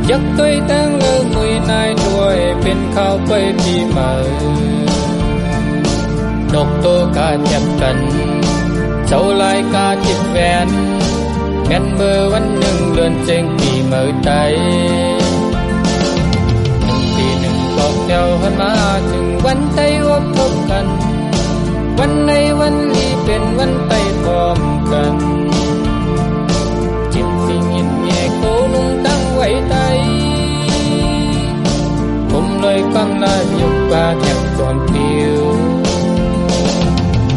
ยักตัวตั้งเลือมือนายด้วยเป็นข้าวไปปีใหม่ดอกโตกาเจ็บกันเจ้าลายกาจิตแวนแม่นเมื่อวันหนึ่งเดือนเจงปีเมื่อใดปีหนึ่งบอกเดียวหันมาถึงวันไต้อดทบกันวันในวันนี้เป็นวันไต้พร้อมกันจิตสิยินแย่โคนุ่งตั้งไว้ไต้ผมเลยกำลังหยุดบาแทบจนผิว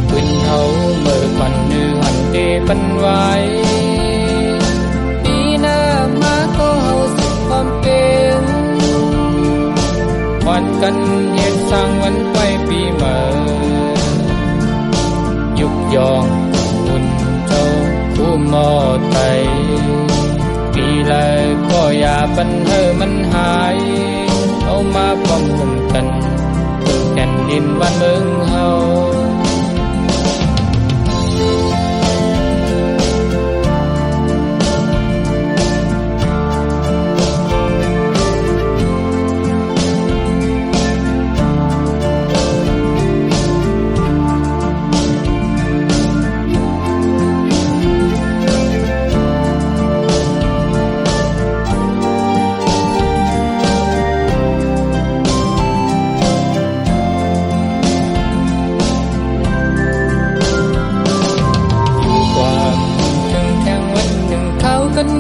ปืนเขาเมื่อก่อนนึกหันเดปันไว้ปีหน้ามาก็เฮาสิความเป็นวันกันเหตุสร้างวันไปปีใหม่ยุกยองบุญเจ้าผู้มอไตปีไรก็อย่าปันมันหายเอามาพร้อมกันแผ่นดินบ้านเมืองเฮา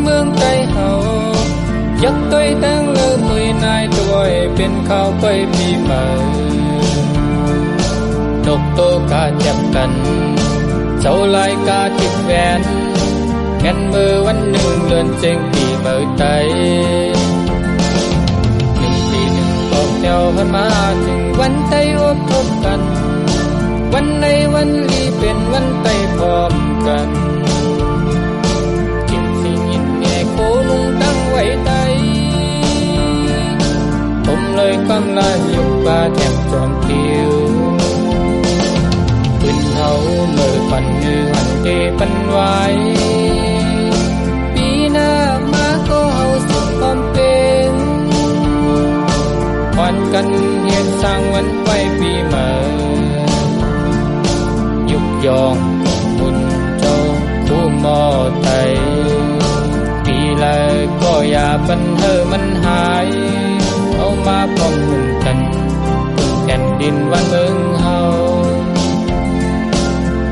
เมืองใจเฮายักตัวตั้งเลือมือนายด้วยเป็นข้าวไปปีใหม่ดอกโตกาเจ็บกันเจ้าลายกาจิตแวนแม่นเมื่อวันหนึ่งเดือนเจงปีเมื่อใดปีหนึ่งบอกเดียวหันมาถึงวันไต้อดทบกันวันในวันนี้เป็นวันไต้พร้อมกันโคนุ่งตั้งไว้ไต้ผมเลยกำลังหยุดบาแทบจอมผิวปืนเขาเมื่อก่อนนึกหันเดปันไว้ปีหน้ามาก็เฮาสุดความเป็นวันกันเหตุสร้างวันไปปีใหม่ยุกยองบุญเจ้าผู้มอไตก็อย่าปันมันหายเอามาพร้อมกันแผ่นดินวันเมืองเฮา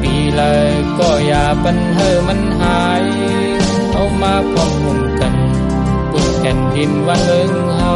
ปีไรก็อย่าปันมันหายเอามาพร้อมกันแผ่นดินวันเมืองเฮา